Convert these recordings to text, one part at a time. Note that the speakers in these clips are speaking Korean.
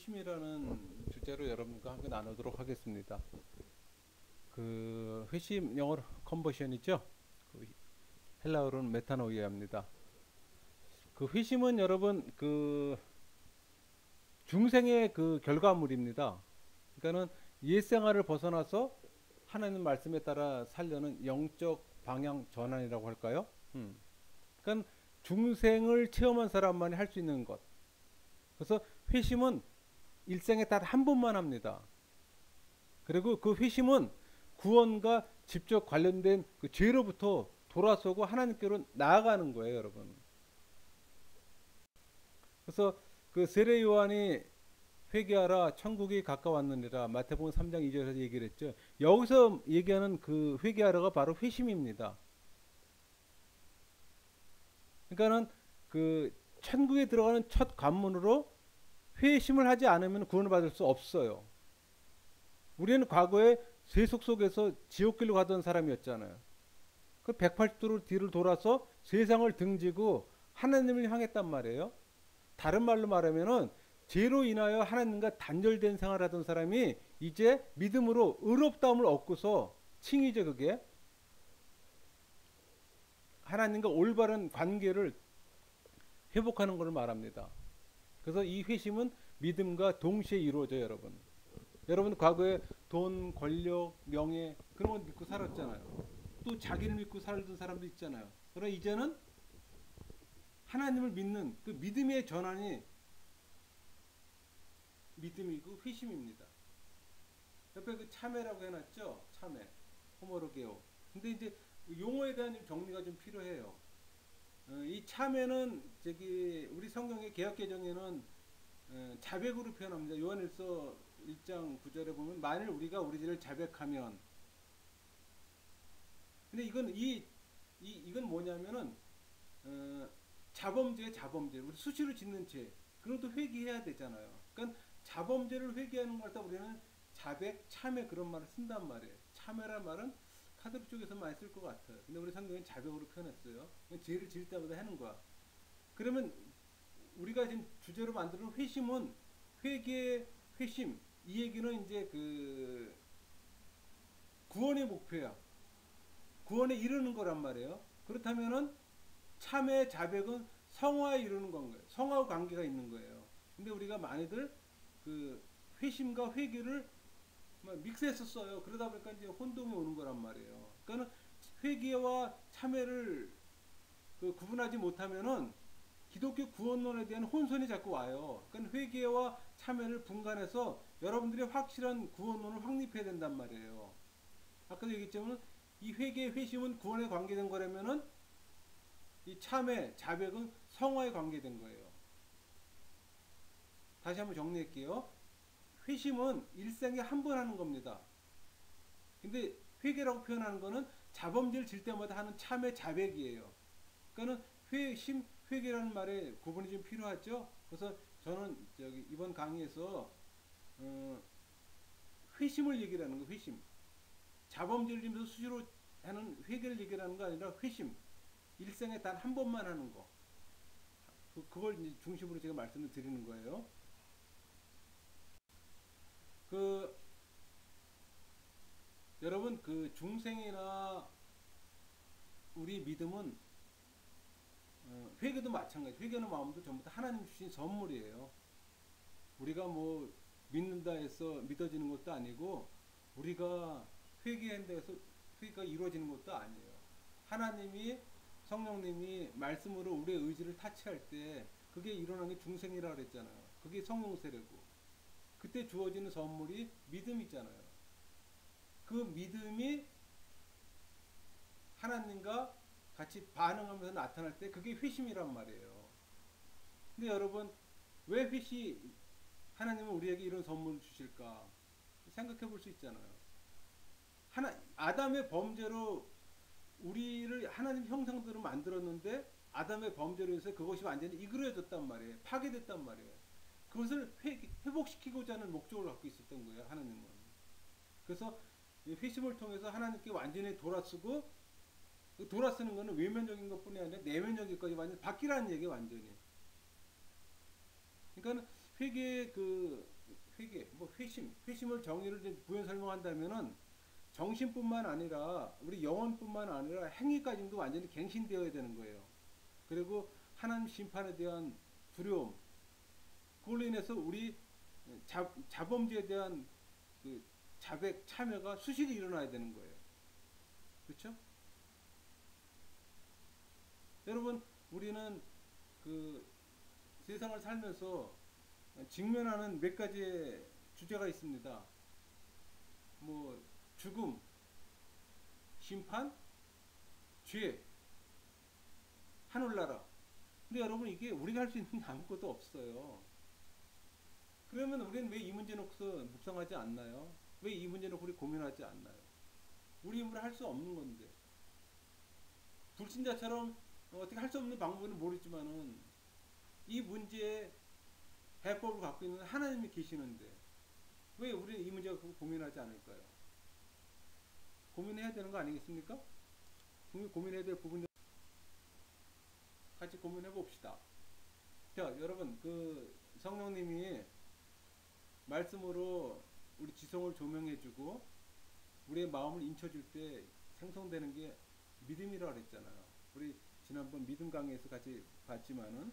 회심이라는 주제로 여러분과 함께 나누도록 하겠습니다. 그 회심 영어로 컨버션이죠. 그 헬라어로는 메타노이아입니다. 그 회심은 여러분 그 중생의 그 결과물입니다. 그러니까는 옛생활을 벗어나서 하나님 말씀에 따라 살려는 영적 방향 전환이라고 할까요? 그러니까 중생을 체험한 사람만이 할 수 있는 것. 그래서 회심은 일생에 단 한 번만 합니다. 그리고 그 회심은 구원과 직접 관련된 그 죄로부터 돌아서고 하나님께로 나아가는 거예요, 여러분. 그래서 그 세례 요한이 회개하라 천국이 가까웠느니라 마태복음 3장 2절에서 얘기를 했죠. 여기서 얘기하는 그 회개하라가 바로 회심입니다. 그러니까는 그 천국에 들어가는 첫 관문으로 회심을 하지 않으면 구원을 받을 수 없어요. 우리는 과거에 세속 속에서 지옥길로 가던 사람이었잖아요. 그 180도로 뒤를 돌아서 세상을 등지고 하나님을 향했단 말이에요. 다른 말로 말하면은 죄로 인하여 하나님과 단절된 생활하던 사람이 이제 믿음으로 의롭다움을 얻고서 칭이죠, 그게. 하나님과 올바른 관계를 회복하는 것을 말합니다. 그래서 이 회심은 믿음과 동시에 이루어져요, 여러분. 여러분 과거에 돈, 권력, 명예 그런 건 믿고 살았잖아요. 또 자기를 믿고 살던 사람도 있잖아요. 그러나 이제는 하나님을 믿는 그 믿음의 전환이 믿음이고 회심입니다. 옆에 그 참회라고 해놨죠. 참회, 호모로게오. 근데 이제 용어에 대한 정리가 좀 필요해요. 이 참회는 저기 우리 성경의 개역개정에는 자백으로 표현합니다. 요한일서 1장 9절에 보면 만일 우리가 우리 죄를 자백하면, 근데 이건 뭐냐면은 자범죄 우리 수시로 짓는 죄 그런 것도 회개해야 되잖아요. 그러니까 자범죄를 회개하는 걸 갖다 우리는 자백, 참회 그런 말을 쓴단 말이에요. 참회란 말은 카톨릭 쪽에서 많이 쓸 것 같아요. 근데 우리 성경은 자백으로 표현했어요. 죄를 지을 때마다 하는 거야. 그러면 우리가 지금 주제로 만드는 회심은 회개, 회심 이 얘기는 이제 그 구원의 목표야. 구원에 이르는 거란 말이에요. 그렇다면은 참회, 자백은 성화에 이르는 건가요? 성화와 관계가 있는 거예요. 근데 우리가 많이들 그 회심과 회개를 믹스해서 써요. 그러다 보니까 이제 혼동이 오는 거란 말이에요. 그러니까 회개와 참회를 그 구분하지 못하면은 기독교 구원론에 대한 혼선이 자꾸 와요. 그러니까 회개와 참회를 분간해서 여러분들이 확실한 구원론을 확립해야 된단 말이에요. 아까도 얘기했지만 이 회개, 회심은 구원에 관계된 거라면은 이 참회, 자백은 성화에 관계된 거예요. 다시 한번 정리할게요. 회심은 일생에 한 번 하는 겁니다. 근데 회개라고 표현하는 거는 자범죄를 질 때마다 하는 참회, 자백이에요. 그러니까는 회심, 회개라는 말에 구분이 좀 필요하죠. 그래서 저는 저기 이번 강의에서 회심을 얘기를 하는 거, 회심. 자범죄를 지면서 수시로 하는 회개를 얘기하는 거 아니라 회심. 일생에 단 한 번만 하는 거. 그걸 이제 중심으로 제가 말씀을 드리는 거예요. 그 여러분 그 중생이나 우리 믿음은 회개도 마찬가지. 회개는 마음도 전부 다 하나님 주신 선물이에요. 우리가 뭐 믿는다 해서 믿어지는 것도 아니고 우리가 회개한다 해서 회개가 이루어지는 것도 아니에요. 하나님이 성령님이 말씀으로 우리의 의지를 타치할 때 그게 일어나는 게 중생이라고 그랬잖아요. 그게 성령 세례고 그때 주어지는 선물이 믿음이잖아요. 그 믿음이 하나님과 같이 반응하면서 나타날 때 그게 회심이란 말이에요. 근데 여러분 왜 하나님은 우리에게 이런 선물을 주실까 생각해 볼 수 있잖아요. 아담의 범죄로 우리를 하나님 형상대로 만들었는데 아담의 범죄로 해서 그것이 완전히 이그러졌단 말이에요. 파괴됐단 말이에요. 그것을 회복시키고자 하는 목적을 갖고 있었던 거예요. 하나님은. 그래서 회심을 통해서 하나님께 완전히 돌아서고 돌아서는 것은 외면적인 것뿐이 아니라 내면적인까지 완전히 바뀌라는 얘기예요. 완전히. 그러니까 회개의 그 회개, 뭐 회심을 정의를 이제 부연 설명한다면은 정신뿐만 아니라 우리 영혼뿐만 아니라 행위까지도 완전히 갱신되어야 되는 거예요. 그리고 하나님 심판에 대한 두려움, 그걸로 인해서 우리 자범죄에 대한 그 자백 참여가 수시로 일어나야 되는 거예요. 그렇죠? 여러분, 우리는 그 세상을 살면서 직면하는 몇 가지의 주제가 있습니다. 뭐 죽음, 심판, 죄, 하늘나라. 근데 여러분, 이게 우리가 할 수 있는 게 아무것도 없어요. 그러면 우리는 왜 이 문제 놓고서 묵상하지 않나요? 왜 이 문제 놓고 우리 고민하지 않나요? 우리 힘으로 할 수 없는 건데. 불신자처럼 어떻게 할 수 없는 방법은 모르지만은 이 문제의 해법을 갖고 있는 하나님이 계시는데 왜 우리는 이 문제 갖고 고민하지 않을까요? 고민해야 되는 거 아니겠습니까? 분명히 고민해야 될 부분들 같이 고민해 봅시다. 자, 여러분, 그 성령님이 말씀으로 우리 지성을 조명해주고 우리의 마음을 인쳐줄 때 생성되는 게 믿음이라고 그랬잖아요. 우리 지난번 믿음 강의에서 같이 봤지만은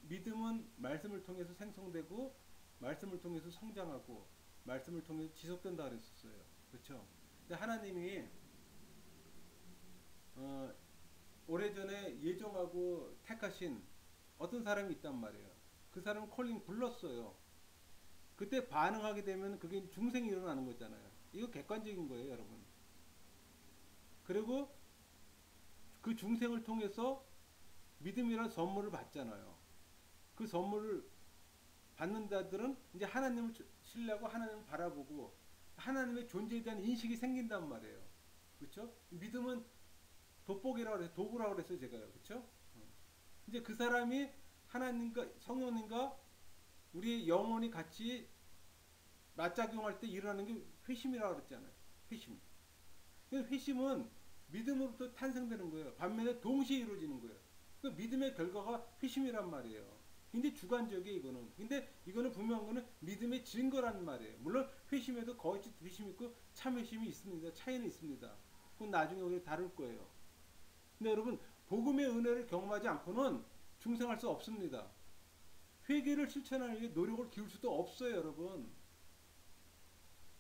믿음은 말씀을 통해서 생성되고 말씀을 통해서 성장하고 말씀을 통해서 지속된다 그랬었어요. 그렇죠? 근데 하나님이 오래전에 예정하고 택하신 어떤 사람이 있단 말이에요. 그 사람은 콜링 불렀어요. 그때 반응하게 되면 그게 중생이 일어나는 거잖아요. 이거 객관적인 거예요, 여러분. 그리고 그 중생을 통해서 믿음이라는 선물을 받잖아요. 그 선물을 받는 자들은 이제 하나님을 신뢰하고 하나님을 바라보고 하나님의 존재에 대한 인식이 생긴단 말이에요. 그렇죠? 믿음은 돋보기라고 그래서 도구라고 그랬어요, 제가요. 그렇죠? 이제 그 사람이 하나님과 성령님과 우리의 영혼이 같이 맞작용할 때 일어나는 게 회심이라고 그랬잖아요. 회심. 회심은 믿음으로부터 탄생되는 거예요. 반면에 동시에 이루어지는 거예요. 그 믿음의 결과가 회심이란 말이에요. 근데 주관적이에요, 이거는. 근데 이거는 분명한 거는 믿음의 증거란 말이에요. 물론 회심에도 거짓 회심이 있고 참 회심이 있습니다. 차이는 있습니다. 그건 나중에 우리가 다룰 거예요. 근데 여러분, 복음의 은혜를 경험하지 않고는 중생할 수 없습니다. 회개를 실천하는 데 노력을 기울 수도 없어요, 여러분.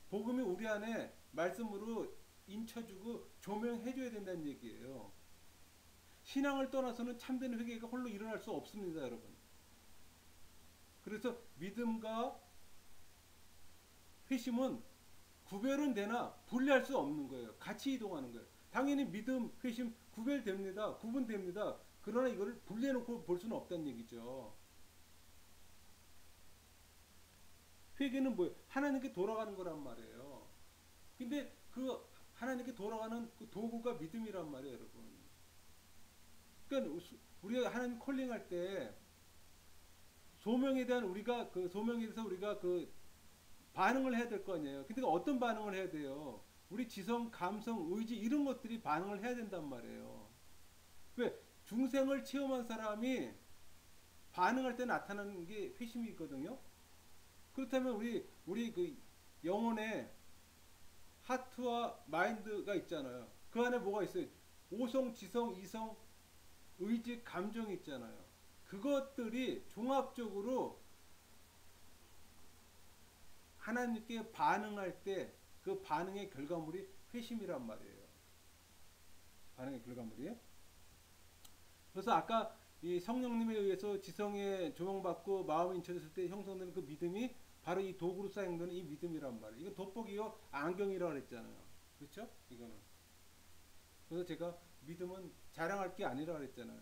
복음이 우리 안에 말씀으로 인쳐주고 조명해줘야 된다는 얘기예요. 신앙을 떠나서는 참된 회개가 홀로 일어날 수 없습니다, 여러분. 그래서 믿음과 회심은 구별은 되나 분리할 수 없는 거예요. 같이 이동하는 거예요. 당연히 믿음, 회심 구별됩니다. 구분됩니다. 그러나 이걸 분리해놓고 볼 수는 없다는 얘기죠. 회개는 뭐예요? 하나님께 돌아가는 거란 말이에요. 근데 그 하나님께 돌아가는 그 도구가 믿음이란 말이에요, 여러분. 그러니까 우리가 하나님 콜링할 때 소명에 대한 우리가 그 소명에 대해서 우리가 그 반응을 해야 될 거 아니에요. 근데 어떤 반응을 해야 돼요? 우리 지성, 감성, 의지 이런 것들이 반응을 해야 된단 말이에요. 왜? 중생을 체험한 사람이 반응할 때 나타나는 게 회심이 있거든요. 그렇다면 우리 그 영혼의 하트와 마인드가 있잖아요. 그 안에 뭐가 있어요? 오성, 지성, 이성, 의지, 감정이 있잖아요. 그것들이 종합적으로 하나님께 반응할 때 그 반응의 결과물이 회심이란 말이에요. 반응의 결과물이. 그래서 아까 이 성령님에 의해서 지성에 조명받고 마음이 인쳐졌을 때 형성되는 그 믿음이 바로 이 도구로 사용되는 이 믿음이란 말이에요. 이건 돋보기요 안경이라고 그랬잖아요. 그렇죠? 이거는. 그래서 제가 믿음은 자랑할 게 아니라 그랬잖아요.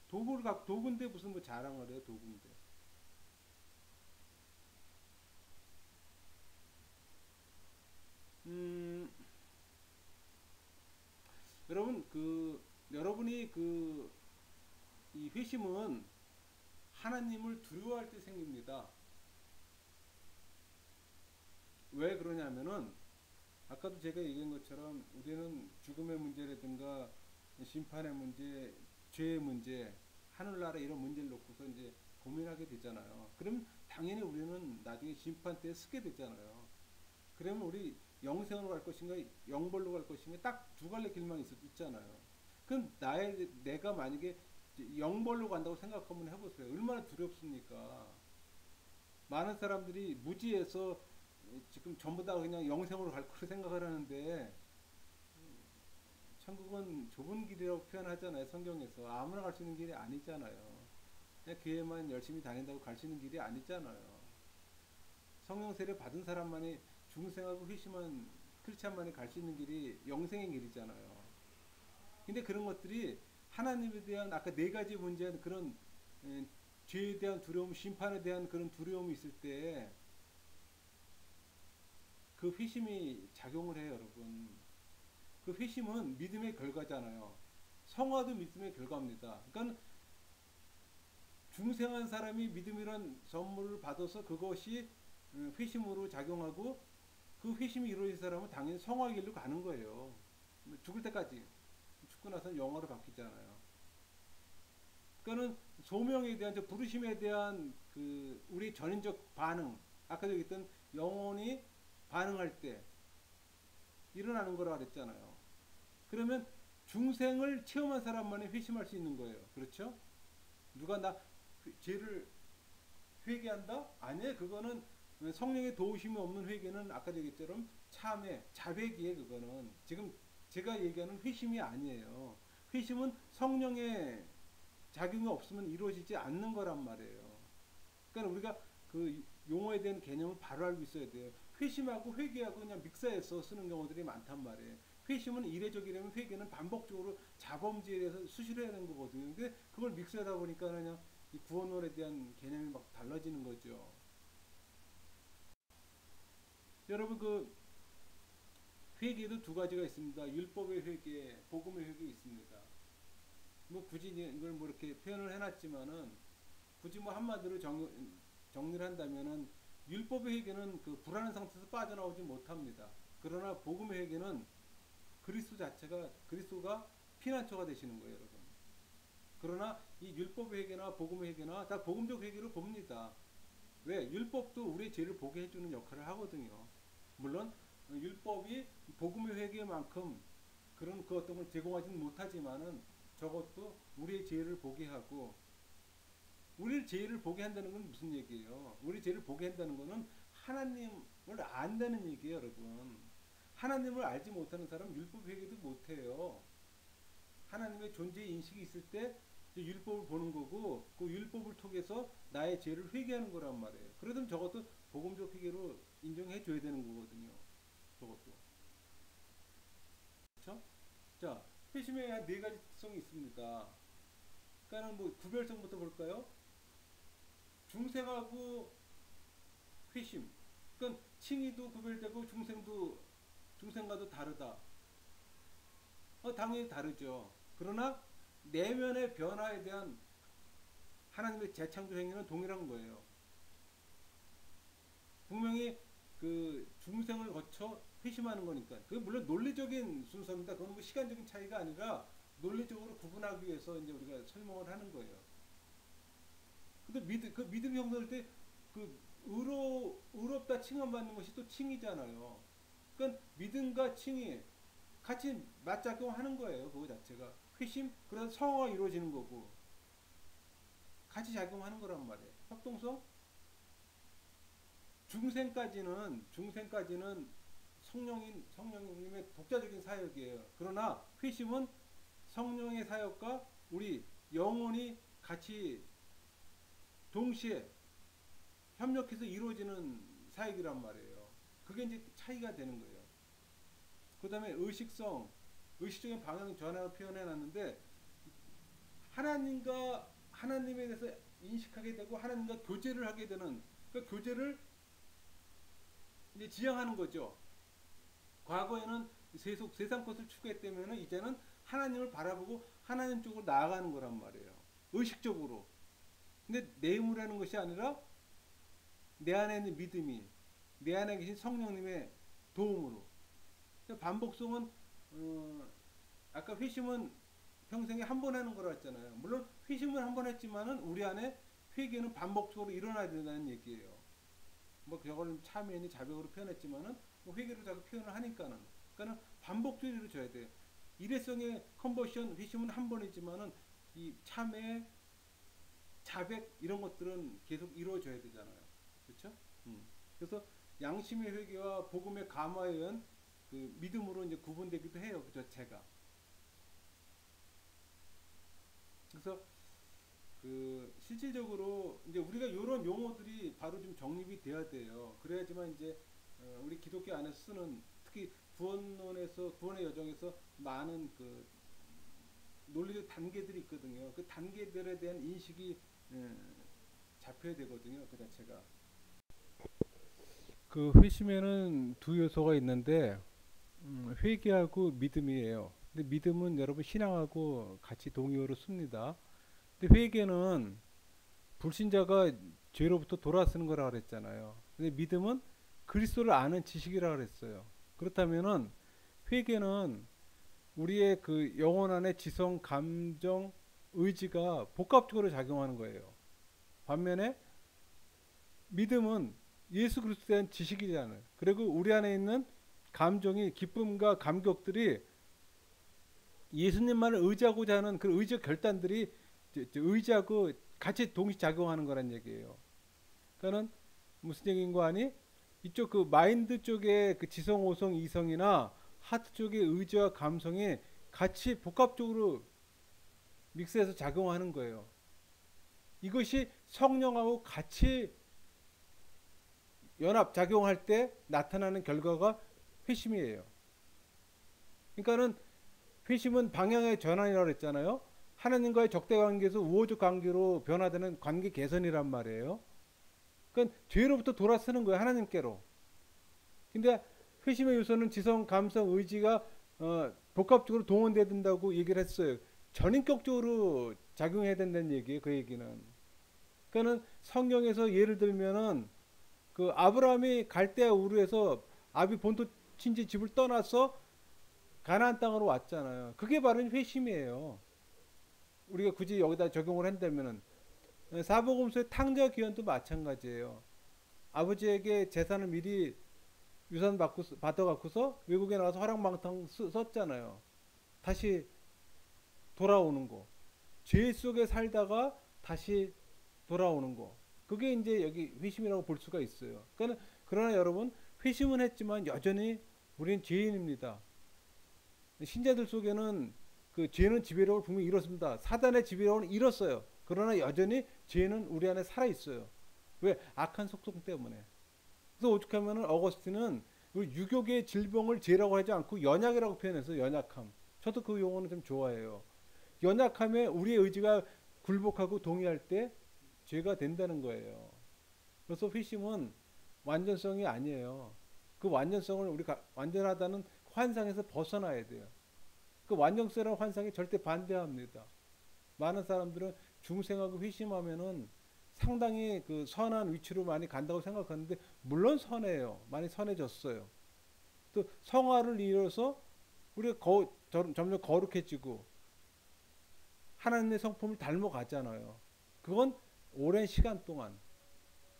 도구인데 무슨 뭐 자랑을 해요, 도구인데. 여러분, 여러분이 이 회심은 하나님을 두려워할 때 생깁니다. 왜 그러냐면은, 아까도 제가 얘기한 것처럼 우리는 죽음의 문제라든가 심판의 문제, 죄의 문제, 하늘나라 이런 문제를 놓고서 이제 고민하게 되잖아요. 그럼 당연히 우리는 나중에 심판 때에 쓰게 되잖아요. 그러면 우리 영생으로 갈 것인가 영벌로 갈 것인가 딱 두 갈래 길만 있잖아요. 그럼 내가 만약에 영벌로 간다고 생각 한번 해보세요. 얼마나 두렵습니까? 많은 사람들이 무지해서 지금 전부 다 그냥 영생으로 갈 거로 생각을 하는데 천국은 좁은 길이라고 표현하잖아요. 성경에서. 아무나 갈 수 있는 길이 아니잖아요. 그냥 교회만 열심히 다닌다고 갈 수 있는 길이 아니잖아요. 성령 세례 받은 사람만이 중생하고 회심한 크리스찬만이 갈 수 있는 길이 영생의 길이잖아요. 근데 그런 것들이 하나님에 대한 아까 네 가지 문제한 그런 죄에 대한 두려움, 심판에 대한 그런 두려움이 있을 때 그 회심이 작용을 해요, 여러분. 그 회심은 믿음의 결과잖아요. 성화도 믿음의 결과입니다. 그러니까 중생한 사람이 믿음이란 선물을 받아서 그것이 회심으로 작용하고 그 회심이 이루어진 사람은 당연히 성화 길로 가는 거예요. 죽을 때까지. 죽고 나서 영화로 바뀌잖아요. 그러니까는 소명에 대한 부르심에 대한 그 우리 전인적 반응, 아까도 얘기했던 영혼이 반응할 때 일어나는 거라 그랬잖아요. 그러면 중생을 체험한 사람만이 회심할 수 있는 거예요. 그렇죠? 누가 나 죄를 회개한다? 아니에요. 그거는 성령의 도우심이 없는 회개는 아까 얘기했처럼 참회, 자백이에요. 그거는 지금 제가 얘기하는 회심이 아니에요. 회심은 성령의 작용이 없으면 이루어지지 않는 거란 말이에요. 그러니까 우리가 그 용어에 대한 개념을 바로 알고 있어야 돼요. 회심하고 회개하고 그냥 믹사해서 쓰는 경우들이 많단 말이에요. 회심은 이례적이라면 회개는 반복적으로 자범죄에 대해서 수시로 해야 하는 거거든요. 근데 그걸 믹스하다 보니까 그냥 이 구원론에 대한 개념이 막 달라지는 거죠. 여러분 그 회개도 두 가지가 있습니다. 율법의 회개, 복음의 회개 있습니다. 뭐 굳이 이걸 뭐 이렇게 표현을 해놨지만은 굳이 뭐 한마디로 정리를 한다면은 율법의 회개는 그 불안한 상태에서 빠져나오지 못합니다. 그러나 복음의 회개는 그리스도가 피난처가 되시는 거예요, 여러분. 그러나 이 율법의 회개나 복음의 회개나 다 복음적 회개로 봅니다. 왜? 율법도 우리의 죄를 보게 해주는 역할을 하거든요. 물론 율법이 복음의 회개만큼 그런 그 어떤 걸 제공하지는 못하지만은 저것도 우리의 죄를 보게 하고 우리의 죄를 보게 한다는 건 무슨 얘기예요? 우리 죄를 보게 한다는 것은 하나님을 안다는 얘기예요, 여러분. 하나님을 알지 못하는 사람은 율법 회개도 못해요. 하나님의 존재 인식이 있을 때 율법을 보는 거고 그 율법을 통해서 나의 죄를 회개하는 거란 말이에요. 그러면 저것도 복음적 회개로 인정해 줘야 되는 거거든요. 저것도. 그렇죠? 자, 회심에 한 네 가지 특성이 있습니다. 그러니까는 뭐 구별성부터 볼까요? 중생하고 회심. 그러니까 칭의도 구별되고 중생과도 다르다. 당연히 다르죠. 그러나 내면의 변화에 대한 하나님의 재창조 행위는 동일한 거예요. 분명히 그 중생을 거쳐 회심하는 거니까. 그게 물론 논리적인 순서입니다. 그건 뭐 시간적인 차이가 아니라 논리적으로 구분하기 위해서 이제 우리가 설명을 하는 거예요. 근데 그 믿음 형성할 때 그 의롭다 칭함받는 것이 또 칭이잖아요. 그러니까 믿음과 칭이 같이 맞작용하는 거예요. 그거 자체가 회심 그래서 성화가 이루어지는 거고 같이 작용하는 거란 말이에요. 협동성 중생까지는 성령님의 독자적인 사역이에요. 그러나 회심은 성령의 사역과 우리 영혼이 같이 동시에 협력해서 이루어지는 사역이란 말이에요. 그게 이제 차이가 되는 거예요. 그 다음에 의식적인 방향 전환을 표현해 놨는데 하나님에 대해서 인식하게 되고 하나님과 교제를 하게 되는 그 교제를 이제 지향하는 거죠. 과거에는 세상 것을 추구했다면 이제는 하나님을 바라보고 하나님 쪽으로 나아가는 거란 말이에요. 의식적으로. 근데 내 힘으로 하는 것이 아니라 내 안에 있는 믿음이 내 안에 계신 성령님의 도움으로. 반복성은 아까 회심은 평생에 한 번 하는 거라 했잖아요. 물론 회심은 한 번 했지만은 우리 안에 회개는 반복적으로 일어나야 된다는 얘기예요. 뭐 그걸 참회니 자백으로 표현했지만은 뭐 회개로 자꾸 표현을 하니까는, 그러니까는 반복적으로 이루어져야 돼요. 일회성의 컨버션 회심은 한 번이지만은 이 참회, 자백 이런 것들은 계속 이루어져야 되잖아요. 그렇죠? 그래서 양심의 회개와 복음의 감화에 의한 그 믿음으로 이제 구분되기도 해요. 그 자체가. 그래서 그 실질적으로 이제 우리가 이런 용어들이 바로 좀 정립이 돼야 돼요. 그래야지만 이제 우리 기독교 안에서 쓰는, 특히 구원론에서, 구원의 여정에서 많은 그 논리적 단계들이 있거든요. 그 단계들에 대한 인식이 잡혀야 되거든요. 그 자체가. 그 회심에는 두 요소가 있는데 회개하고 믿음이에요. 근데 믿음은 여러분 신앙하고 같이 동의어로 씁니다. 근데 회개는 불신자가 죄로부터 돌아서는 거라 그랬잖아요. 근데 믿음은 그리스도를 아는 지식이라 그랬어요. 그렇다면은 회개는 우리의 그 영혼 안에 지성, 감정, 의지가 복합적으로 작용하는 거예요. 반면에 믿음은 예수 그리스도에 대한 지식이잖아요. 그리고 우리 안에 있는 감정이, 기쁨과 감격들이 예수님만을 의지하고자 하는 그 의지적 결단들이 의지하고 같이 동시 작용하는 거란 얘기예요. 그러니까는 무슨 얘기인가 하니, 이쪽 그 마인드 쪽의 그 지성, 오성, 이성이나 하트 쪽의 의지와 감성이 같이 복합적으로 믹스해서 작용하는 거예요. 이것이 성령하고 같이 연합 작용할 때 나타나는 결과가 회심이에요. 그러니까는 회심은 방향의 전환이라고 했잖아요. 하나님과의 적대 관계에서 우호적 관계로 변화되는 관계 개선이란 말이에요. 그러니까 죄로부터 돌아서는 거예요. 하나님께로. 근데 회심의 요소는 지성, 감성, 의지가 복합적으로 동원돼야 된다고 얘기를 했어요. 전인격적으로 작용해야 된다는 얘기예요. 그 얘기는. 그러니까는 성경에서 예를 들면은 그 아브라함이 갈대아 우르에서 아비 본토 친지 집을 떠나서 가나안 땅으로 왔잖아요. 그게 바로 회심이에요. 우리가 굳이 여기다 적용을 한다면은 사복음서의 탕자 귀환도 마찬가지예요. 아버지에게 재산을 미리 유산 받아갖고서 외국에 나가서 화랑방탕 썼잖아요. 다시 돌아오는 거. 죄 속에 살다가 다시 돌아오는 거. 그게 이제 여기 회심이라고 볼 수가 있어요. 그러나 여러분, 회심은 했지만 여전히 우리는 죄인입니다. 신자들 속에는 그 죄는 지배력을 분명히 잃었습니다. 사단의 지배력은 잃었어요. 그러나 여전히 죄는 우리 안에 살아 있어요. 왜? 악한 속성 때문에. 그래서 오죽하면은 어거스틴은 유교계의 질병을 죄라고 하지 않고 연약이라고 표현해서 연약함. 저도 그 용어는 좀 좋아해요. 연약함에 우리의 의지가 굴복하고 동의할 때 죄가 된다는 거예요. 그래서 회심은 완전성이 아니에요. 그 완전성을 우리가 완전하다는 환상에서 벗어나야 돼요. 그 완전성이라는 환상에 절대 반대합니다. 많은 사람들은 중생하고 회심하면은 상당히 그 선한 위치로 많이 간다고 생각하는데, 물론 선해요. 많이 선해졌어요. 또 성화를 이뤄서 우리가 점점 거룩해지고 하나님의 성품을 닮아가잖아요. 그건 오랜 시간 동안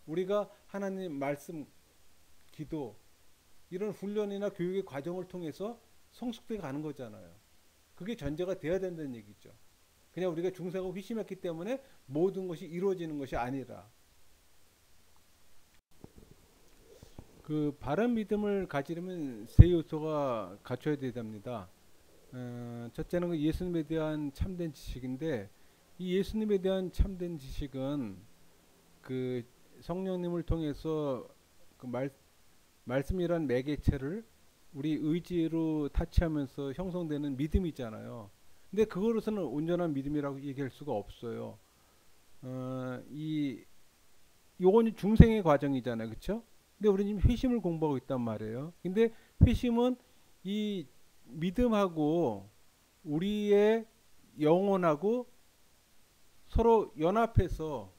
우리가 하나님 말씀, 기도 이런 훈련이나 교육의 과정을 통해서 성숙돼 가는 거잖아요. 그게 전제가 돼야 된다는 얘기죠. 그냥 우리가 중생하고 회심했기 때문에 모든 것이 이루어지는 것이 아니라, 그 바른 믿음을 가지려면 세 요소가 갖춰야 됩니다. 첫째는 그 예수님에 대한 참된 지식인데, 이 예수님에 대한 참된 지식은 그 성령님을 통해서 그 말씀이란 매개체를 우리 의지로 타치하면서 형성되는 믿음이잖아요. 근데 그거로서는 온전한 믿음이라고 얘기할 수가 없어요. 요건 중생의 과정이잖아요. 그렇죠? 근데 우리는 지금 회심을 공부하고 있단 말이에요. 근데 회심은 이 믿음하고 우리의 영혼하고 서로 연합해서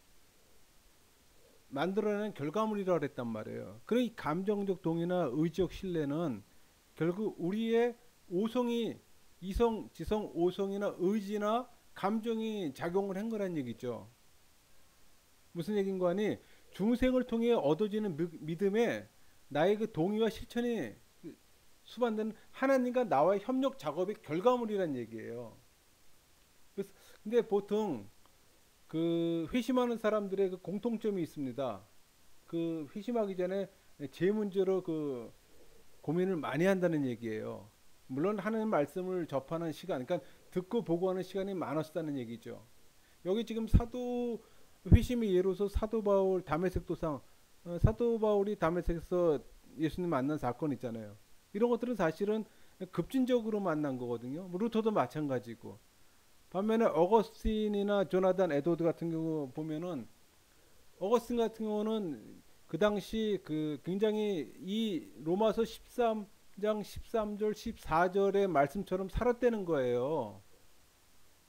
만들어내는 결과물이라고 그랬단 말이에요. 그런 이 감정적 동의나 의지적 신뢰는 결국 우리의 오성이, 이성, 지성, 오성이나 의지나 감정이 작용을 한 거란 얘기죠. 무슨 얘기인가 하니 중생을 통해 얻어지는 믿음에 나의 그 동의와 실천이 수반되는 하나님과 나와의 협력 작업의 결과물이란 얘기예요. 그래서 근데 보통 그 회심하는 사람들의 그 공통점이 있습니다. 그 회심하기 전에 제 문제로 그 고민을 많이 한다는 얘기예요. 물론 하나님 말씀을 접하는 시간, 그러니까 듣고 보고 하는 시간이 많았다는 얘기죠. 여기 지금 사도 회심의 예로서 사도 바울 다메섹 도상, 사도 바울이 다메섹에서 예수님 만난 사건 있잖아요. 이런 것들은 사실은 급진적으로 만난 거거든요. 루터도 마찬가지고. 반면에 어거스틴이나 조나단 에드워드 같은 경우 보면은 어거스틴 같은 경우는 그 당시 그 굉장히 이 로마서 13장 13절 14절의 말씀처럼 살았다는 거예요.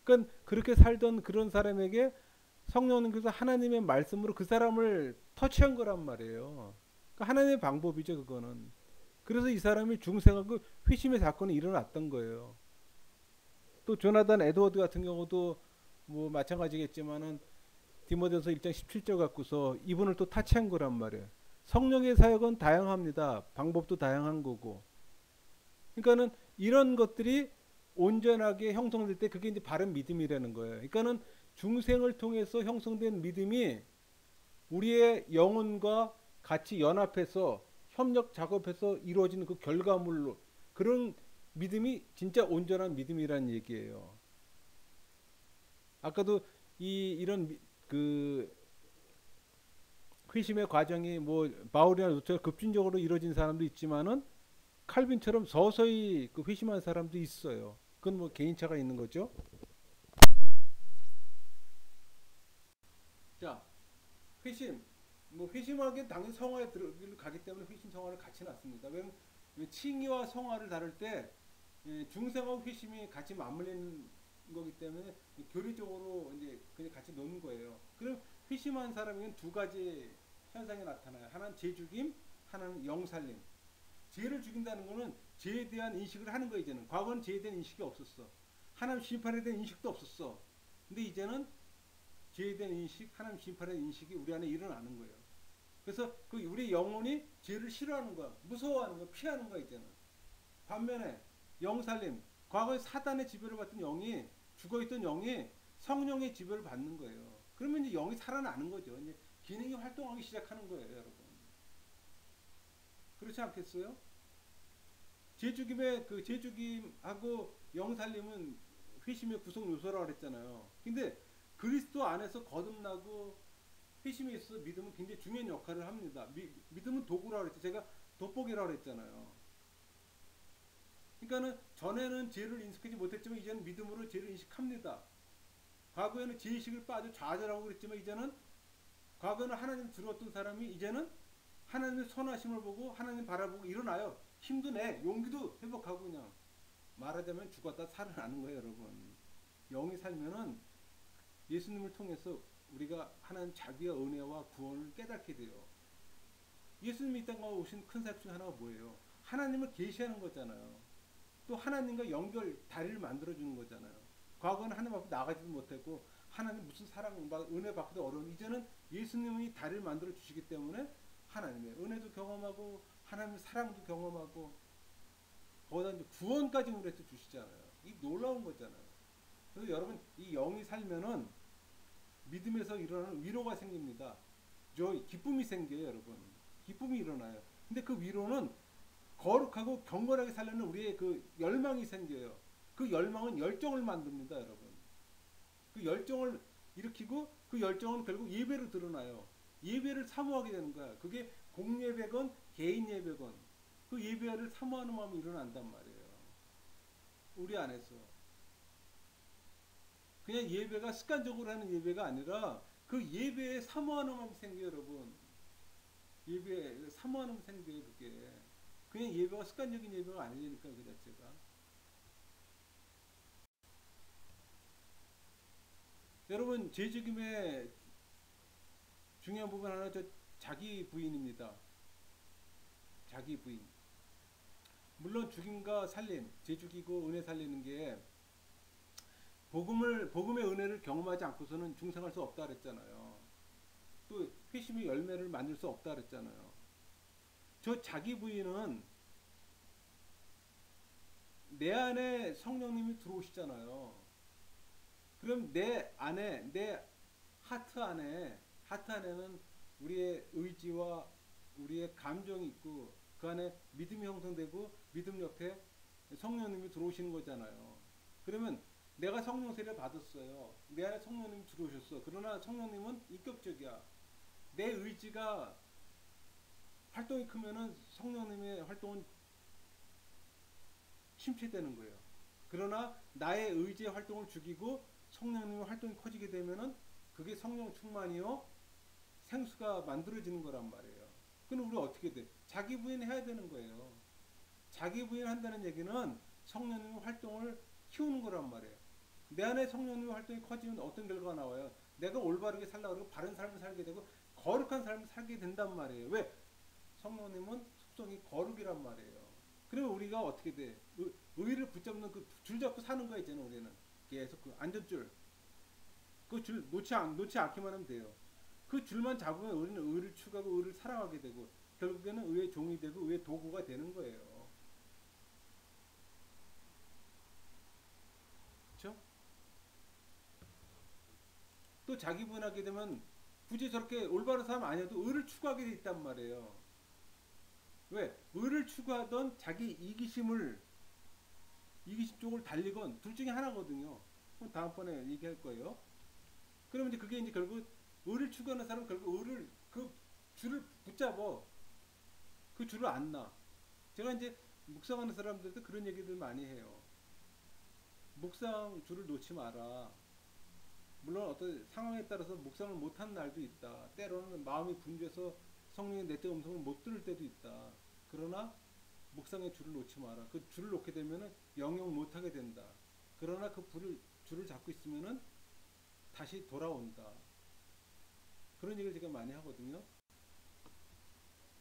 그러니까 그렇게 살던 그런 사람에게 성령님께서 하나님의 말씀으로 그 사람을 터치한 거란 말이에요. 그러니까 하나님의 방법이죠, 그거는. 그래서 이 사람이 중생하고 회심의 사건이 일어났던 거예요. 또 조나단 에드워드 같은 경우도 뭐 마찬가지겠지만은 디모데서 1장 17절 갖고서 이분을 또 타치한 거란 말이에요. 성령의 사역은 다양합니다. 방법도 다양한 거고. 그러니까는 이런 것들이 온전하게 형성될 때 그게 이제 바른 믿음이라는 거예요. 그러니까는 중생을 통해서 형성된 믿음이 우리의 영혼과 같이 연합해서 협력 작업해서 이루어지는 그 결과물로 그런 믿음이 진짜 온전한 믿음이라는 얘기예요. 아까도 이런 그 회심의 과정이 뭐 바울이나 루터처럼 급진적으로 이루어진 사람도 있지만은 칼빈처럼 서서히 그 회심한 사람도 있어요. 그건 뭐 개인차가 있는 거죠. 자, 회심. 뭐 회심하기엔 당연히 성화에 들어기를 가기 때문에 회심 성화를 같이 놨습니다. 왜냐면 칭의와 성화를 다룰 때 중생하고 회심이 같이 맞물리는 거기 때문에 교리적으로 이제 그냥 같이 놓는 거예요. 그럼 회심한 사람에게는 두 가지 현상이 나타나요. 하나는 죄 죽임, 하나는 영 살림. 죄를 죽인다는 거는 죄에 대한 인식을 하는 거 이제는. 과거는 죄에 대한 인식이 없었어. 하나님 심판에 대한 인식도 없었어. 근데 이제는 죄에 대한 인식, 하나님 심판에 대한 인식이 우리 안에 일어나는 거예요. 그래서 그 우리 영혼이 죄를 싫어하는 거야. 무서워하는 거야. 피하는 거야 이제는. 반면에 영살림. 과거에 사단의 지배를 받던 영이 죽어있던 영이 성령의 지배를 받는 거예요. 그러면 이제 영이 살아나는 거죠. 이제 기능이 활동하기 시작하는 거예요, 여러분. 그렇지 않겠어요? 죄죽임의 그 죄죽임하고 영살림은 회심의 구성 요소라고 그랬잖아요. 근데 그리스도 안에서 거듭나고 회심에 있어서 믿음은 굉장히 중요한 역할을 합니다. 믿음은 도구라고 그랬죠. 제가 돋보기라고 그랬잖아요. 그러니까는 전에는 죄를 인식하지 못했지만 이제는 믿음으로 죄를 인식합니다. 과거에는 죄의식을 빠져 좌절하고 그랬지만 이제는 과거에는 하나님 들어왔던 사람이 이제는 하나님의 선하심을 보고 하나님 바라보고 일어나요. 힘도 내, 용기도 회복하고 그냥 말하자면 죽었다 살아나는 거예요, 여러분. 영이 살면은 예수님을 통해서 우리가 하나님 자비와 은혜와 구원을 깨닫게 돼요. 예수님이 이 땅에 오신 큰 사역 중 하나가 뭐예요? 하나님을 계시하는 거잖아요. 또 하나님과 연결 다리를 만들어주는 거잖아요. 과거는 하나님 앞에 나가지도 못했고 하나님 무슨 사랑, 은혜 받기도 어려운 이제는 예수님이 다리를 만들어 주시기 때문에 하나님의 은혜도 경험하고 하나님의 사랑도 경험하고 거기다 이제 구원까지 우리한테 주시잖아요. 이 놀라운 거잖아요. 그래서 여러분 이 영이 살면은 믿음에서 일어나는 위로가 생깁니다. 기쁨이 생겨요, 여러분. 기쁨이 일어나요. 근데 그 위로는 거룩하고 경건하게 살려는 우리의 그 열망이 생겨요. 그 열망은 열정을 만듭니다, 여러분. 그 열정을 일으키고 그 열정은 결국 예배로 드러나요. 예배를 사모하게 되는 거야. 그게 공예배건 개인 예배건 그 예배를 사모하는 마음이 일어난단 말이에요. 우리 안에서. 그냥 예배가 습관적으로 하는 예배가 아니라 그 예배에 사모하는 마음이 생겨요, 여러분. 예배에 사모하는 마음이 생겨요, 그게. 그냥 예배가 습관적인 예배가 아니니까 그 자체가. 여러분 죄죽임의 중요한 부분 하나 자기 부인입니다. 자기 부인. 물론 죽임과 살림, 죄죽이고 은혜 살리는 게 복음의 은혜를 경험하지 않고서는 중생할 수 없다 그랬잖아요. 또 회심의 열매를 만들 수 없다 그랬잖아요. 저 자기 부인은 내 안에 성령님이 들어오시잖아요. 그럼 내 안에, 내 하트 안에는 우리의 의지와 우리의 감정이 있고 그 안에 믿음이 형성되고 믿음 옆에 성령님이 들어오시는 거잖아요. 그러면 내가 성령 세례를 받았어요. 내 안에 성령님이 들어오셨어. 그러나 성령님은 인격적이야. 내 의지가 활동이 크면은 성령님의 활동은 침체되는 거예요. 그러나 나의 의지의 활동을 죽이고 성령님의 활동이 커지게 되면은 그게 성령 충만이요 생수가 만들어지는 거란 말이에요. 그럼 우리 어떻게 돼? 자기 부인해야 되는 거예요. 자기 부인한다는 얘기는 성령님의 활동을 키우는 거란 말이에요. 내 안에 성령님의 활동이 커지면 어떤 결과가 나와요? 내가 올바르게 살려고 그러고 바른 삶을 살게 되고 거룩한 삶을 살게 된단 말이에요. 왜? 성령님은 속성이 거룩이란 말이에요. 그러면 우리가 어떻게 돼? 의를 붙잡는 그 줄 잡고 사는 거 있잖아요. 우리는 계속 그 안전줄 그 줄 놓지 않기만 하면 돼요. 그 줄만 잡으면 우리는 의를 추구하고 의를 사랑하게 되고 결국에는 의의 종이 되고 의의 도구가 되는 거예요. 그렇죠? 또 자기 분하게 되면 굳이 저렇게 올바른 사람 아니어도 의를 추구하게 돼 있단 말이에요. 왜? 의를 추구하던 자기 이기심 쪽을 달리건 둘 중에 하나거든요. 그럼 다음번에 얘기할 거예요. 그러면 이제 그게 이제 결국 의를 추구하는 사람은 결국 의를 그 줄을 붙잡어. 그 줄을 안 놔. 제가 이제 묵상하는 사람들도 그런 얘기들 많이 해요. 묵상 줄을 놓지 마라. 물론 어떤 상황에 따라서 묵상을 못하는 날도 있다. 때로는 마음이 분주해서 성령의 내적 음성을 못 들을 때도 있다. 그러나 묵상의 줄을 놓지 마라. 그 줄을 놓게 되면은 영영 못하게 된다. 그러나 그 줄을 잡고 있으면은 다시 돌아온다. 그런 얘기를 제가 많이 하거든요.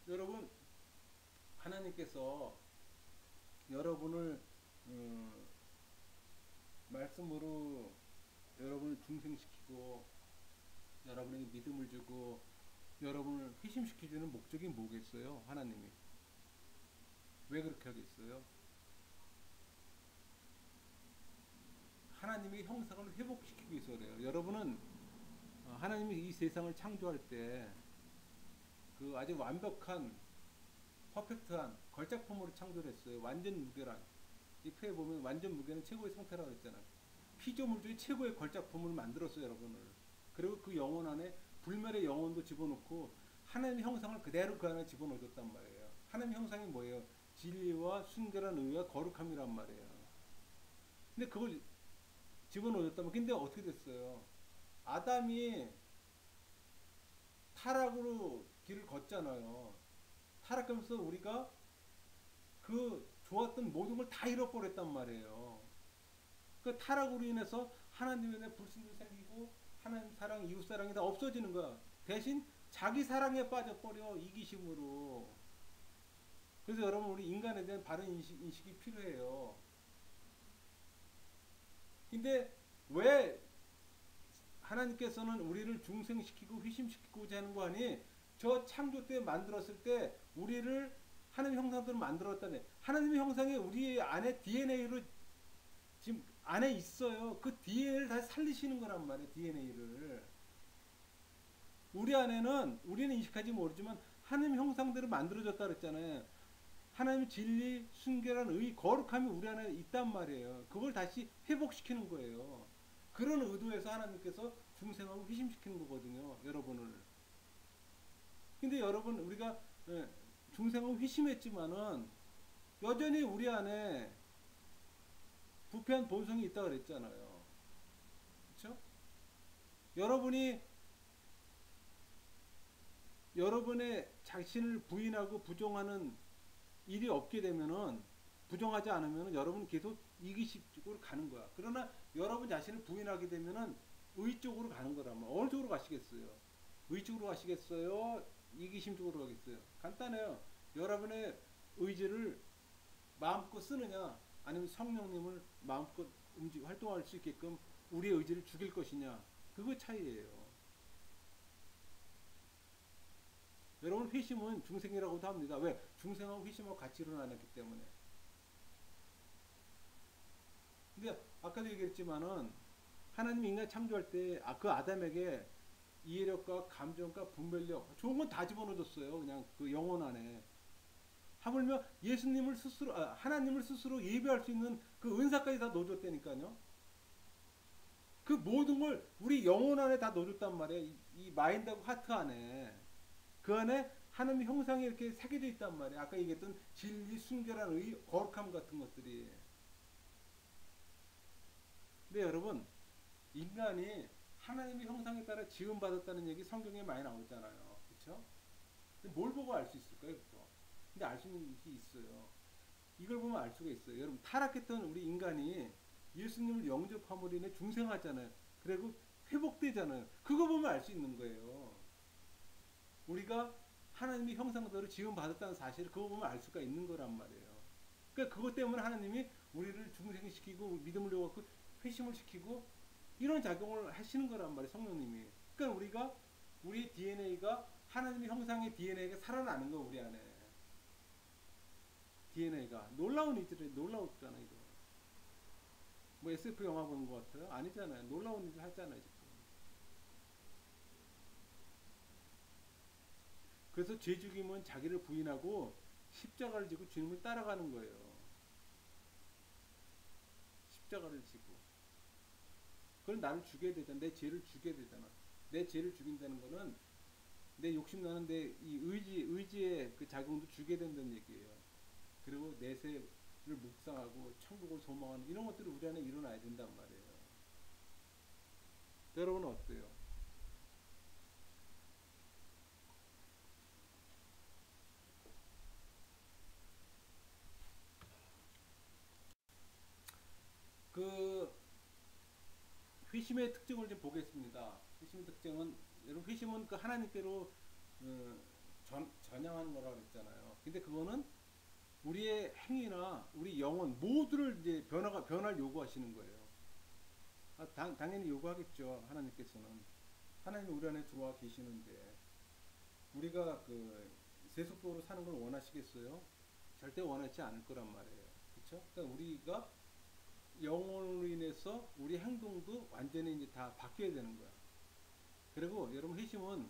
여러분, 하나님께서 여러분을 말씀으로 여러분을 중생시키고 여러분에게 믿음을 주고 여러분을 회심시켜주는 목적이 뭐겠어요? 하나님이 왜 그렇게 하겠어요? 하나님의 형상을 회복시키기 위해서 그래요. 여러분은 하나님이 이 세상을 창조할 때 그 아주 완벽한 퍼펙트한 걸작품으로 창조를 했어요. 완전 무결한. 이 표에 보면 완전 무결한 최고의 상태라고 했잖아요. 피조물 중에 최고의 걸작품을 만들었어요, 여러분을. 그리고 그 영혼 안에 불멸의 영혼도 집어넣고 하나님의 형상을 그대로 그 안에 집어넣어줬단 말이에요. 하나님의 형상이 뭐예요? 진리와 순결한 의와 거룩함이란 말이에요. 근데 그걸 집어넣어줬다면 근데 어떻게 됐어요? 아담이 타락으로 길을 걷잖아요. 타락하면서 우리가 그 좋았던 모든 걸 다 잃어버렸단 말이에요. 그 타락으로 인해서 하나님에 대한 불신도 생기고 하나님 사랑, 이웃 사랑이 다 없어지는 거야. 대신 자기 사랑에 빠져버려 이기심으로. 그래서 여러분 우리 인간에 대한 바른 인식이 필요해요. 근데 왜 하나님께서는 우리를 중생시키고 회심시키고자 하는 거 아니? 저 창조 때 만들었을 때 우리를 하나님의 형상대로 만들었다네. 하나님의 형상이 우리 안에 DNA로 지금 안에 있어요. 그 DNA를 다시 살리시는 거란 말이에요. DNA를. 우리 안에는 우리는 인식하지 모르지만 하나님 형상대로 만들어졌다 그랬잖아요. 하나님의 진리, 순결한 의, 거룩함이 우리 안에 있단 말이에요. 그걸 다시 회복시키는 거예요. 그런 의도에서 하나님께서 중생하고 회심시키는 거거든요. 여러분을. 근데 여러분 우리가 중생하고 회심했지만은 여전히 우리 안에 부패한 본성이 있다 그랬잖아요. 그렇죠? 여러분이 여러분의 자신을 부인하고 부정하는 일이 없게 되면은 부정하지 않으면은 여러분 계속 이기심 쪽으로 가는 거야. 그러나 여러분 자신을 부인하게 되면은 의 쪽으로 가는 거라면 어느 쪽으로 가시겠어요? 의 쪽으로 가시겠어요? 이기심 쪽으로 가겠어요? 간단해요. 여러분의 의지를 마음껏 쓰느냐 아니면 성령님을 마음껏 활동할 수 있게끔 우리의 의지를 죽일 것이냐 그거 차이예요. 회심은 중생이라고도 합니다. 왜? 중생하고 회심하고 같이 일어나기 때문에. 근데 아까도 얘기했지만은 하나님이 인간 창조할 때 그 아담에게 이해력과 감정과 분별력 좋은 건 다 집어넣어줬어요. 그냥 그 영혼 안에. 하물며 예수님을 스스로 하나님을 스스로 예배할 수 있는 그 은사까지 다 넣어줬다니까요. 그 모든 걸 우리 영혼 안에 다 넣어줬단 말이에요. 이 마인드하고 하트 안에. 그 안에 하나님의 형상이 이렇게 새겨져 있단 말이에요. 아까 얘기했던 진리, 순결한 의, 거룩함 같은 것들이. 근데 여러분, 인간이 하나님의 형상에 따라 지음받았다는 얘기 성경에 많이 나오잖아요. 그렇죠? 근데 뭘 보고 알 수 있을까요? 그거? 근데 알 수 있는 게 있어요. 이걸 보면 알 수가 있어요. 여러분, 타락했던 우리 인간이 예수님을 영접함으로 인해 중생하잖아요. 그리고 회복되잖아요. 그거 보면 알 수 있는 거예요. 우리가 하나님의 형상대로 지음받았다는 사실을 그거 보면 알 수가 있는 거란 말이에요. 그러니까 그것 때문에 하나님이 우리를 중생시키고 믿음을 요구하고 회심을 시키고 이런 작용을 하시는 거란 말이에요. 성령님이. 그러니까 우리가 우리 DNA가 하나님의 형상의 DNA가 살아나는 거 우리 안에. DNA가 놀라운 일들이 놀라웠잖아 이거. 뭐 SF 영화 보는 것 같아요? 아니잖아요. 놀라운 일을 하잖아요 지금. 그래서 죄 죽임은 자기를 부인하고 십자가를 지고 주님을 따라가는 거예요. 십자가를 지고. 그건 나를 죽여야 되잖아. 내 죄를 죽여야 되잖아. 내 죄를 죽인다는 거는 내 욕심나는 내 이 의지의 그 작용도 죽여야 된다는 얘기예요. 그리고 내세를 묵상하고 천국을 소망하는 이런 것들이 우리 안에 일어나야 된단 말이에요. 여러분은 어때요? 그 회심의 특징을 좀 보겠습니다. 회심의 특징은 여러분 회심은 그 하나님께로 전향하는 거라고 그랬잖아요. 근데 그거는 우리의 행위나 우리 영혼 모두를 이제 변화를 요구하시는 거예요. 당연히 요구하겠죠. 하나님께서는 하나님이 우리 안에 들어와 계시는데 우리가 그 세속적으로 사는 걸 원하시겠어요? 절대 원하지 않을 거란 말이에요. 그렇죠? 그러니까 우리가 영혼으로 인해서 우리 행동도 완전히 이제 다 바뀌어야 되는 거야. 그리고 여러분 회심은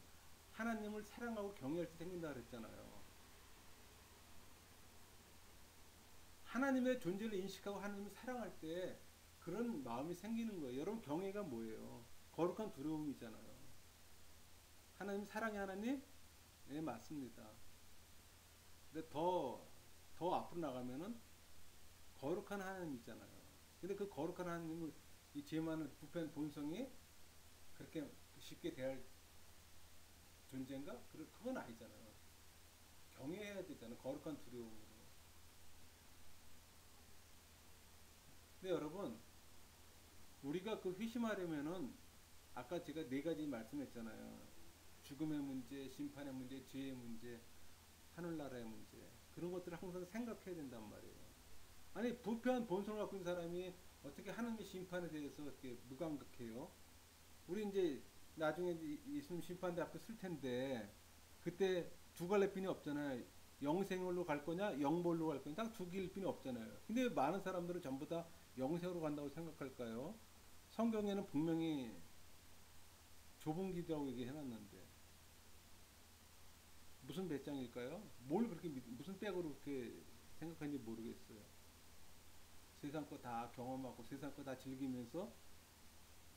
하나님을 사랑하고 경외할 때 생긴다 그랬잖아요. 하나님의 존재를 인식하고 하나님을 사랑할 때 그런 마음이 생기는 거예요. 여러분 경외가 뭐예요? 거룩한 두려움이잖아요. 하나님 사랑의 하나님? 네 맞습니다. 근데 더 앞으로 나가면은 거룩한 하나님이잖아요. 근데 그 거룩한 하나님을 이 죄 많은 부패한 본성이 그렇게 쉽게 대할 존재인가? 그건 아니잖아요. 경외해야 되잖아요. 거룩한 두려움으로. 근데 여러분 우리가 그 회심하려면은 아까 제가 네 가지 말씀했잖아요. 죽음의 문제, 심판의 문제, 죄의 문제, 하늘나라의 문제 그런 것들을 항상 생각해야 된단 말이에요. 아니 부패한 본성을 갖고 있는 사람이 어떻게 하나님의 심판에 대해서 어떻게 무감각해요? 우리 이제 나중에 예수님 심판대 앞에 쓸 텐데 그때 두 갈래 빈이 없잖아요. 영생으로 갈 거냐, 영벌로 갈 거냐, 딱 두 길 빈이 없잖아요. 근데 많은 사람들은 전부 다 영생으로 간다고 생각할까요? 성경에는 분명히 좁은 길이라고 얘기해놨는데 무슨 배짱일까요? 뭘 그렇게 무슨 백으로 그렇게 생각하는지 모르겠어요. 세상 거 다 경험하고 세상 거 다 즐기면서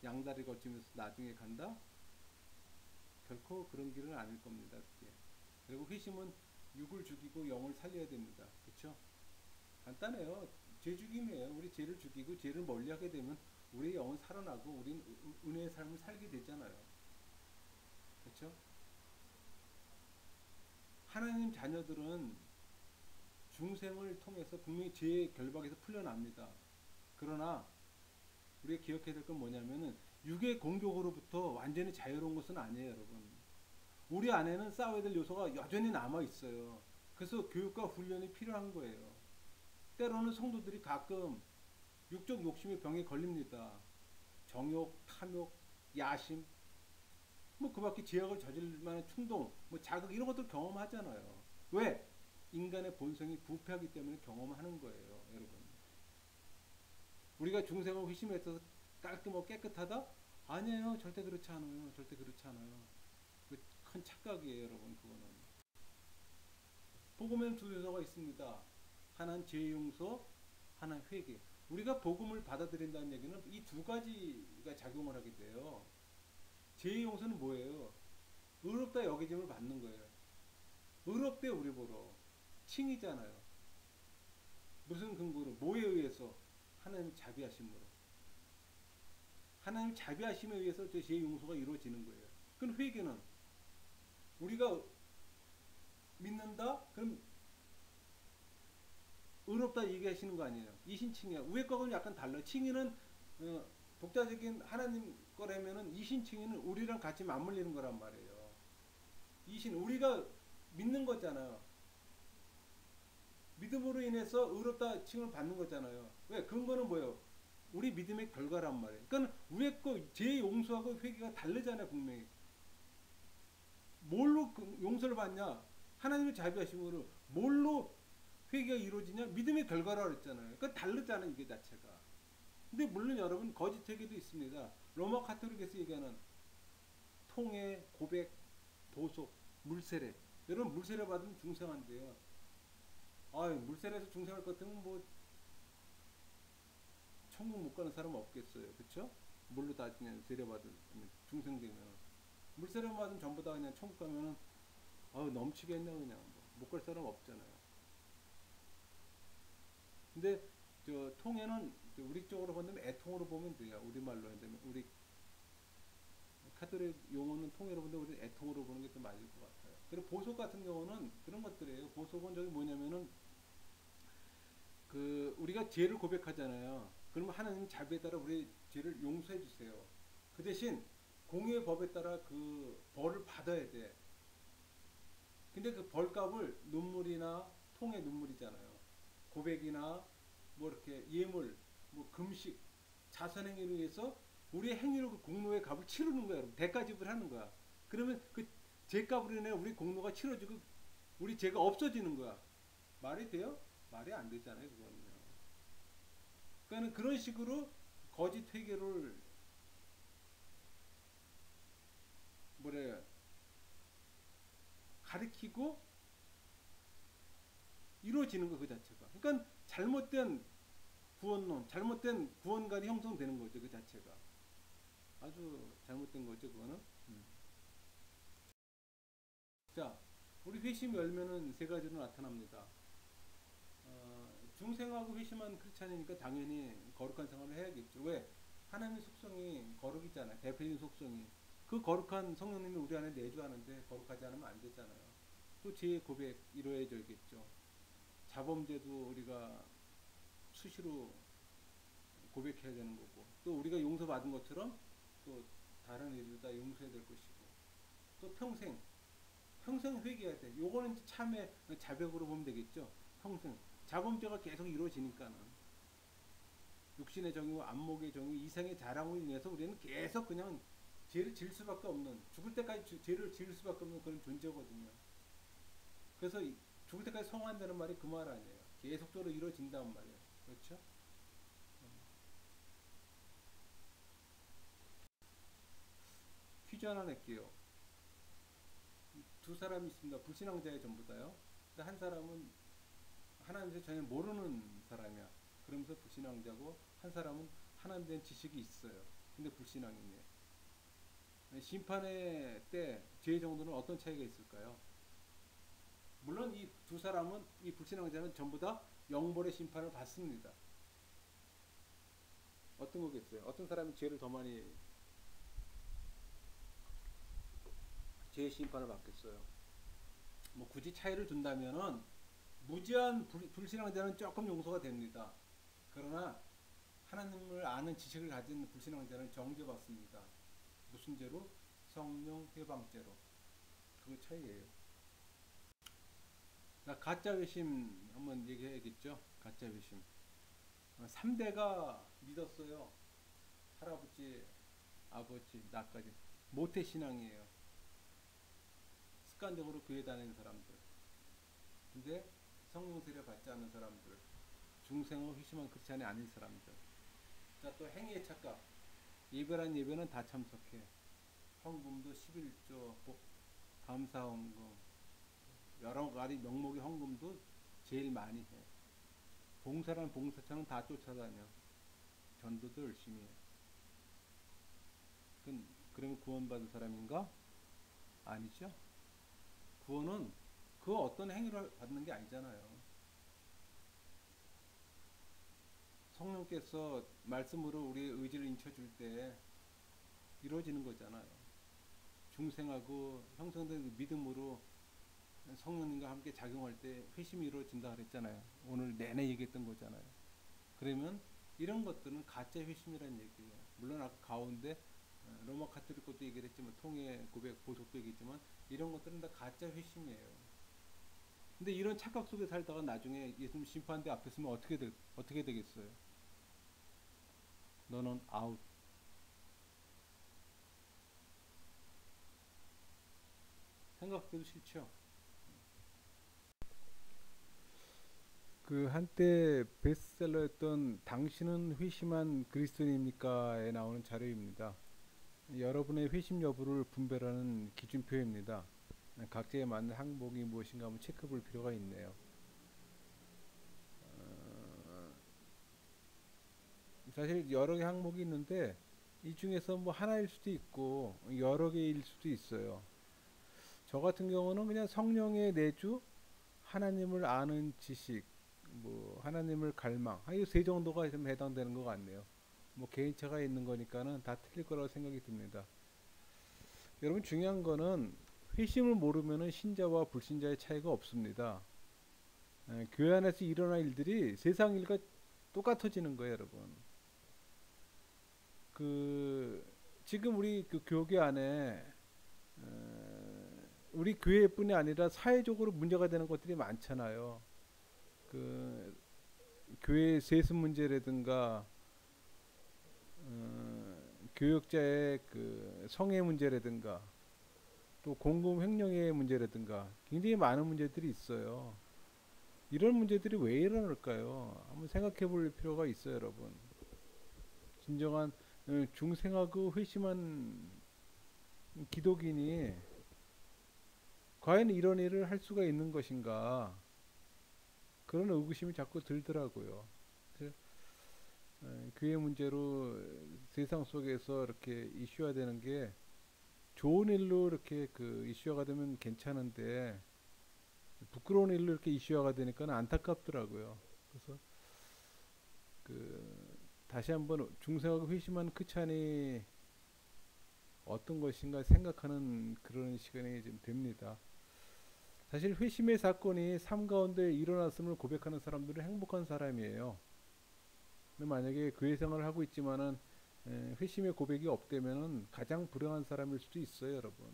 양다리 거치면서 나중에 간다? 결코 그런 길은 아닐 겁니다. 그게. 그리고 회심은 육을 죽이고 영을 살려야 됩니다. 그렇죠? 간단해요. 죄 죽임이에요. 우리 죄를 죽이고 죄를 멀리하게 되면 우리의 영은 살아나고 우리는 은혜의 삶을 살게 되잖아요. 그렇죠? 하나님 자녀들은 중생을 통해서 분명히 죄의 결박에서 풀려납니다. 그러나 우리가 기억해야 될 건 뭐냐면은 육의 공격으로부터 완전히 자유로운 것은 아니에요, 여러분. 우리 안에는 싸워야 될 요소가 여전히 남아 있어요. 그래서 교육과 훈련이 필요한 거예요. 때로는 성도들이 가끔 육적 욕심의 병에 걸립니다. 정욕, 탐욕, 야심. 뭐 그밖에 죄악을 저질 만한 충동, 뭐 자극 이런 것들 경험하잖아요. 왜? 인간의 본성이 부패하기 때문에 경험하는 거예요, 여러분. 우리가 중생을 회심해서 깔끔하고 깨끗하다? 아니에요. 절대 그렇지 않아요. 절대 그렇지 않아요. 그 큰 착각이에요, 여러분. 그거는. 복음에는 두 요소가 있습니다. 하나는 죄 용서, 하나는 회개. 우리가 복음을 받아들인다는 얘기는 이 두 가지가 작용을 하게 돼요. 죄 용서는 뭐예요? 의롭다 여겨짐을 받는 거예요. 의롭대 우리 보러. 칭이잖아요. 무슨 근거로? 뭐에 의해서? 하나님 자비하심으로. 하나님 자비하심에 의해서 저 죄 용서가 이루어지는 거예요. 그럼 회개는 우리가 믿는다? 그럼 의롭다 얘기하시는 거 아니에요. 이신칭이야. 위에 거는 약간 달라요. 칭의는 독자적인 하나님 거라면은 이신칭의는 우리랑 같이 맞물리는 거란 말이에요. 이신 우리가 믿는 거잖아요. 믿음으로 인해서 의롭다 칭을 받는 거잖아요. 왜? 근거는 뭐예요? 우리 믿음의 결과란 말이에요. 그러니까 위에 거 죄 용서하고 회개가 다르잖아요, 분명히. 뭘로 용서를 받냐? 하나님의 자비하심으로. 뭘로 회개가 이루어지냐? 믿음의 결과라고 그랬잖아요. 그러니까 다르잖아요, 이게 자체가. 근데 물론 여러분 거짓 회개도 있습니다. 로마 카톨릭에서 얘기하는 통해, 고백, 보속, 물세례. 여러분 물세례 받으면 중생한데요. 물세례에서 중생할 것 같으면 뭐 천국 못 가는 사람 없겠어요. 그렇죠? 물로 다 그냥 세례 받으면 중생되면 물세례 받으면 전부 다 그냥 천국 가면은 넘치겠냐 그냥 못 갈 사람 없잖아요. 근데 저 통에는 우리 쪽으로 본다면 애통으로 보면 돼요. 우리말로 한다면 우리 카톨릭 용어는 통해로 본다면 우리 애통으로 보는 게 더 맞을 것 같아요. 그리고 보석 같은 경우는 그런 것들이에요. 보석은 저기 뭐냐면은 그 우리가 죄를 고백하잖아요. 그러면 하나님 자비에 따라 우리 죄를 용서해 주세요. 그 대신 공의의 법에 따라 그 벌을 받아야 돼. 근데 그 벌값을 눈물이나 통의 눈물이잖아요. 고백이나 뭐 이렇게 예물, 뭐 금식, 자선행위를 위해서 우리의 행위로 그 공로의 값을 치르는 거야. 대가 지불하는 거야. 그러면 그 죄값으로 인해 우리 공로가 치러지고 우리 죄가 없어지는 거야. 말이 돼요? 말이 안 되잖아요, 그거는요. 그러니까 그런 식으로 거짓 회개를 뭐래 가리키고 이루어지는 거 그 자체가. 그러니까 잘못된 구원론, 잘못된 구원관이 형성되는 거죠, 그 자체가. 아주 잘못된 거죠, 그거는. 자, 우리 회심 열매는 세 가지로 나타납니다. 중생하고 회심한 크리스찬이니까 당연히 거룩한 생활을 해야겠죠. 왜? 하나님의 속성이 거룩이잖아요. 대표적인 속성이. 그 거룩한 성령님이 우리 안에 내주하는데 거룩하지 않으면 안 되잖아요. 또 죄의 고백 이루어져야겠죠. 자범죄도 우리가 수시로 고백해야 되는 거고, 또 우리가 용서받은 것처럼 또 다른 일도 다 용서해야 될 것이고, 또 평생 회개해야 돼. 요거는 참의 자백으로 보면 되겠죠. 평생 자범죄가 계속 이루어지니까는 육신의 정욕, 안목의 정욕, 이생의 자랑으로 인해서 우리는 계속 그냥 죄를 지을 수밖에 없는, 죽을 때까지 죄를 지을 수밖에 없는 그런 존재거든요. 그래서 죽을 때까지 성화한다는 말이 그 말 아니에요. 계속적으로 이루어진다는 말이에요. 그렇죠? 퀴즈 하나 낼게요. 두 사람이 있습니다. 불신앙자의 전부 다요. 근데 한 사람은 하나님에 대해 전혀 모르는 사람이야. 그러면서 불신앙자고, 한 사람은 하나님에 대한 지식이 있어요. 근데 불신앙이네. 심판의 때 죄의 정도는 어떤 차이가 있을까요? 물론 이 두 사람은, 이 불신앙자는 전부 다 영벌의 심판을 받습니다. 어떤 거겠어요? 어떤 사람이 죄를 더 많이 죄의 심판을 받겠어요? 뭐 굳이 차이를 둔다면은 무지한 불신앙자는 조금 용서가 됩니다. 그러나 하나님을 아는 지식을 가진 불신앙자는 정죄받습니다. 무슨 죄로? 성령 회방죄로. 그 차이예요. 가짜 회심 한번 얘기해야겠죠. 가짜 회심. 3대가 믿었어요. 할아버지, 아버지, 나까지. 모태신앙이에요. 습관적으로 교회 다니는 사람들. 근데 성령 세례 받지 않는 사람들. 중생을 회심한 크리스찬이 아닌 사람들. 자, 또 행위의 착각. 예배란 예배는 다 참석해. 헌금도 11조, 감사 헌금, 여러 가지 명목의 헌금도 제일 많이 해. 봉사란 봉사처는 다 쫓아다녀. 전도도 열심히 해. 그러면 구원받은 사람인가? 아니죠. 구원은 그 어떤 행위를 받는 게 아니잖아요. 성령께서 말씀으로 우리의 의지를 인쳐줄 때 이루어지는 거잖아요. 중생하고 형성된 믿음으로 성령님과 함께 작용할 때 회심이 이루어진다 그랬잖아요. 오늘 내내 얘기했던 거잖아요. 그러면 이런 것들은 가짜 회심이라는 얘기예요. 물론 아까 가운데 로마 카톨릭 것도 얘기를 했지만 통해 고백, 보석도 얘기했지만 이런 것들은 다 가짜 회심이에요. 근데 이런 착각 속에 살다가 나중에 예수님 심판대 앞에 서면 어떻게 되겠어요? 너는 아웃. 생각해도 싫죠. 그 한때 베스트셀러였던 당신은 회심한 그리스도인입니까에 나오는 자료입니다. 여러분의 회심 여부를 분별하는 기준표입니다. 각자에 맞는 항목이 무엇인가 한번 체크볼 필요가 있네요. 사실 여러 개 항목이 있는데 이 중에서 뭐 하나일 수도 있고 여러 개일 수도 있어요. 저 같은 경우는 그냥 성령의 내주, 하나님을 아는 지식, 뭐 하나님을 갈망, 이 세 정도가 좀 해당되는 것 같네요. 뭐 개인차가 있는 거니까는 다 틀릴 거라고 생각이 듭니다. 여러분 중요한 거는 회심을 모르면은 신자와 불신자의 차이가 없습니다. 교회 안에서 일어날 일들이 세상 일과 똑같아지는 거예요, 여러분. 그 지금 우리 그 교계 안에 우리 교회뿐이 아니라 사회적으로 문제가 되는 것들이 많잖아요. 그 교회 세습 문제라든가 교역자의 그 성애 문제라든가 또 공금 횡령의 문제라든가 굉장히 많은 문제들이 있어요. 이런 문제들이 왜 일어날까요? 한번 생각해 볼 필요가 있어요, 여러분. 진정한 중생하고 회심한 기독인이 과연 이런 일을 할 수가 있는 것인가? 그런 의구심이 자꾸 들더라고요. 교회 문제로 세상 속에서 이렇게 이슈화 되는 게 좋은 일로 이렇게 그 이슈화가 되면 괜찮은데 부끄러운 일로 이렇게 이슈화가 되니까 안타깝더라고요. 그래서 그 다시 한번 중생하고 회심한 크찬이 어떤 것인가 생각하는 그런 시간이 좀 됩니다. 사실 회심의 사건이 삶 가운데 일어났음을 고백하는 사람들은 행복한 사람이에요. 근데 만약에 교회 생활을 하고 있지만은 회심의 고백이 없다면은 가장 불행한 사람일 수도 있어요, 여러분.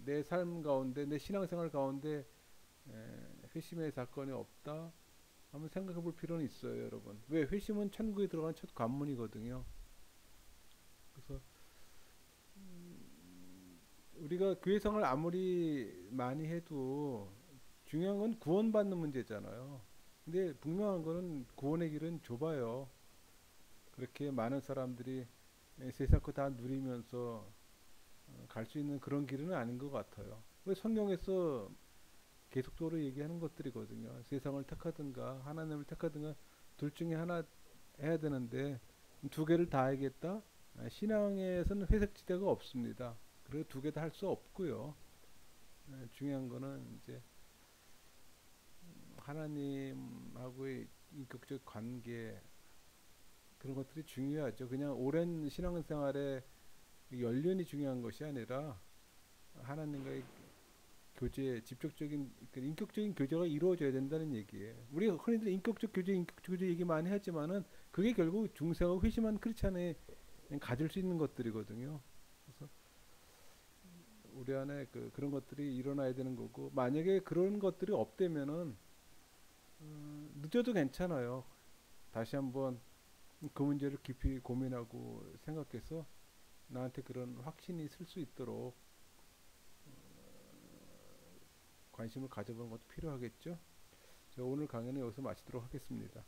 내 삶 가운데, 내 신앙생활 가운데 회심의 사건이 없다 한번 생각해 볼 필요는 있어요, 여러분. 왜? 회심은 천국에 들어가는 첫 관문이거든요. 그래서 우리가 교회 생활을 아무리 많이 해도 중요한 건 구원받는 문제잖아요. 근데 분명한 거는 구원의 길은 좁아요. 그렇게 많은 사람들이 세상 거 다 누리면서 갈 수 있는 그런 길은 아닌 것 같아요. 왜 성경에서 계속적으로 얘기하는 것들이거든요. 세상을 택하든가 하나님을 택하든가 둘 중에 하나 해야 되는데 두 개를 다 해야겠다? 신앙에서는 회색지대가 없습니다. 그리고 두 개 다 할 수 없고요. 중요한 거는 이제 하나님하고의 인격적 관계 그런 것들이 중요하죠. 그냥 오랜 신앙생활에 연륜이 중요한 것이 아니라 하나님과의 교제, 직접적인 인격적인 교제가 이루어져야 된다는 얘기예요. 우리가 흔히들 인격적 교제 얘기 많이 하지만은 그게 결국 중생하고 회심한 크리스찬이 가질 수 있는 것들이거든요. 그래서 우리 안에 그런 것들이 일어나야 되는 거고 만약에 그런 것들이 없다면은 늦어도 괜찮아요. 다시 한번 그 문제를 깊이 고민하고 생각해서 나한테 그런 확신이 있을 수 있도록 관심을 가져보는 것도 필요하겠죠. 자, 오늘 강연은 여기서 마치도록 하겠습니다.